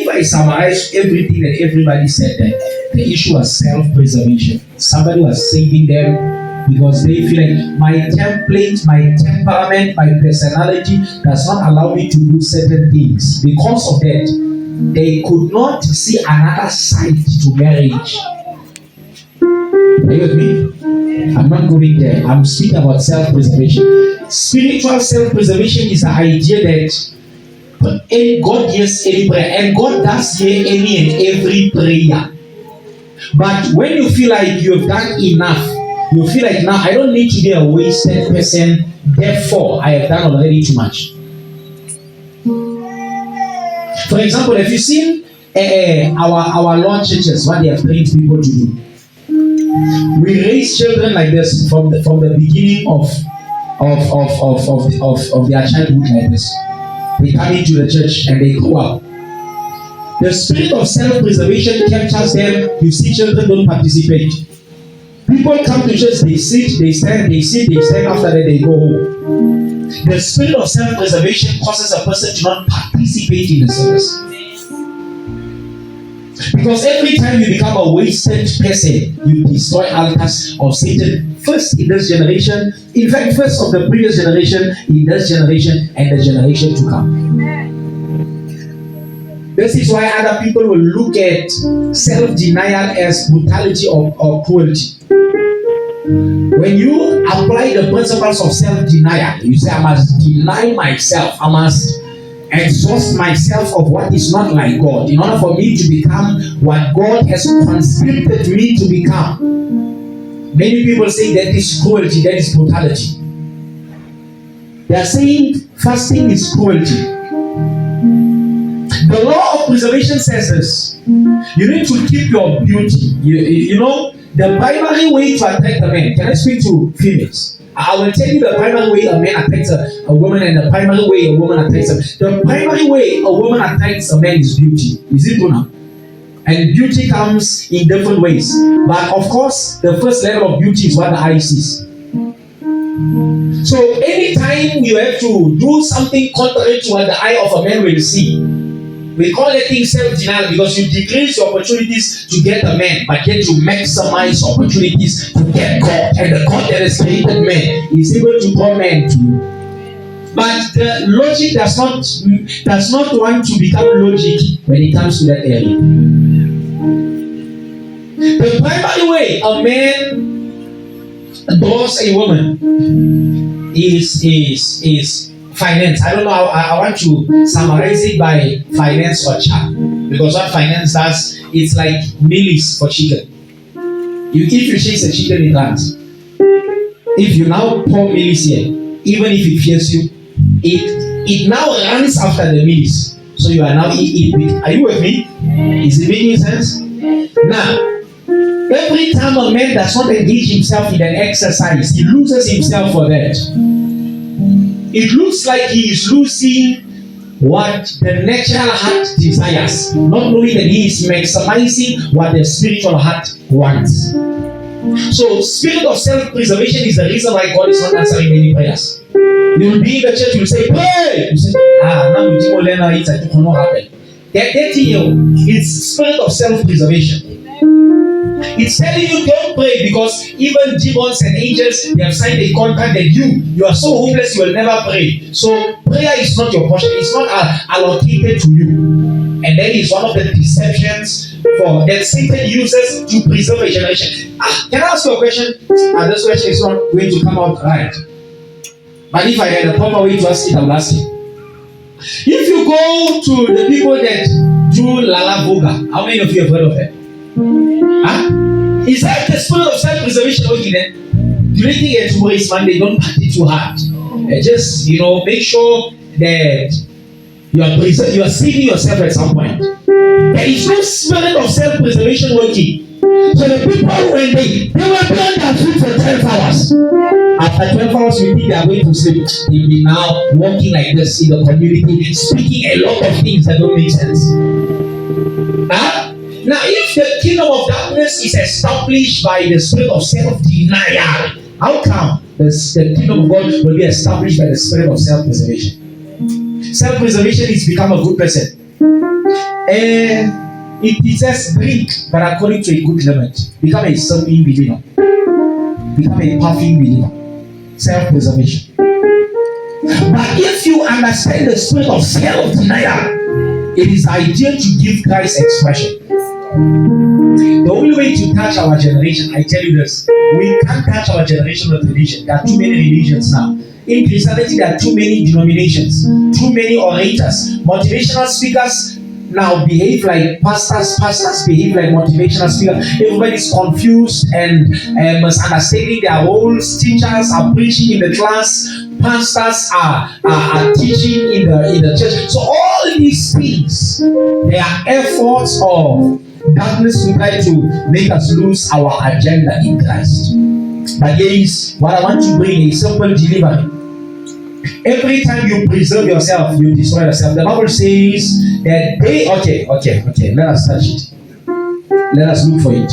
if I summarize everything that everybody said, that the issue was self-preservation. Somebody was saving them because they feel like my template, my temperament, my personality does not allow me to do certain things. Because of that, they could not see another side to marriage. Are you with me? I'm not going there. I'm speaking about self-preservation. Spiritual self-preservation is the idea that God hears any prayer, and God does hear any and every prayer. But when you feel like you have done enough, you feel like now I don't need to be a wasted person, therefore I have done already too much. For example, if you've seen our Lord churches, what they have trained people to do, we raise children like this from the beginning of their childhood like this. They come into the church and they grow up. The spirit of self-preservation captures them. You see, children don't participate. People come to church, they sit, they stand, they sit, they stand. After that, they go home. The spirit of self-preservation causes a person to not participate in the service. Because every time you become a wasted person, you destroy altars of Satan. First in this generation, in fact, first of the previous generation, in this generation, and the generation to come. This is why other people will look at self-denial as brutality or cruelty. When you apply the principles of self-denial, you say, I must deny myself, I must exhaust myself of what is not like God in order for me to become what God has conscripted me to become. Many people say that is cruelty, that is brutality. They are saying fasting is cruelty. The law of preservation says this: you need to keep your beauty. You know, the primary way to attract a man. Can I speak to females? I will tell you the primary way a man attracts a woman, and the primary way a woman attracts a man. The primary way a woman attracts a man is beauty. Is it true now? And beauty comes in different ways. But of course, the first level of beauty is what the eye sees. So anytime you have to do something contrary to what the eye of a man will see, we call that thing self-denial, because you decrease your opportunities to get a man, but yet you maximize opportunities to get God. And the God that has created man is able to draw men to you. But the logic does not want to become logic when it comes to that area. The primary way a man draws a woman is finance. I don't know how I want to summarize it by finance or chat. Because what finance does, it's like millies for chicken. If you chase a chicken, it runs. If you now pour millies here, even if it fears you, it now runs after the millies. So you are now eating. Are you with me? Is it making sense? Now, every time a man does not engage himself in an exercise, he loses himself for that. It looks like he is losing what the natural heart desires, not knowing that he is maximizing what the spiritual heart wants. So, spirit of self-preservation is the reason why God is not answering many prayers. You will be in the church, you will say, pray! You say, now you think it will not happen. It's spirit of self-preservation. It's telling you don't pray because even demons and angels, they have signed a contract that you are so hopeless you will never pray. So prayer is not your portion. It's not allocated to you. And that is one of the deceptions that Satan uses to preserve a generation. Can I ask you a question? And this question is not going to come out right. But if I had a proper way to ask it, I will ask it. If you go to the people that do Lala Boga, how many of you have heard of it? Is that the spirit of self-preservation working then? Do you think it's waste man? They don't party too hard. Just make sure that you are saving yourself at some point. There is no spirit of self-preservation working. So the people, when they will plan their food for 12 hours. After 12 hours, you think they are going to sleep. They'll be now walking like this in the community, speaking a lot of things that don't make sense. Now, if the kingdom of darkness is established by the spirit of self-denial, how come the kingdom of God will be established by the spirit of self-preservation? Self-preservation is become a good person. It says drink, but according to a good limit. Become a serving believer. Become a puffing believer. Self-preservation. But if you understand the spirit of self-denial, it is ideal to give Christ expression. The only way to touch our generation, I tell you this, we can't touch our generation with religion. There are too many religions now. In Christianity, there are too many denominations, too many orators. Motivational speakers now behave like pastors. Pastors behave like motivational speakers. Everybody's confused and misunderstanding their roles. Teachers are preaching in the class. Pastors are teaching in the church. So all these things, they are efforts of darkness to try to make us lose our agenda in Christ. But here is what I want to bring: a simple delivery. Every time you preserve yourself, you destroy yourself. The Bible says that they. Okay. Let us touch it. Let us look for it.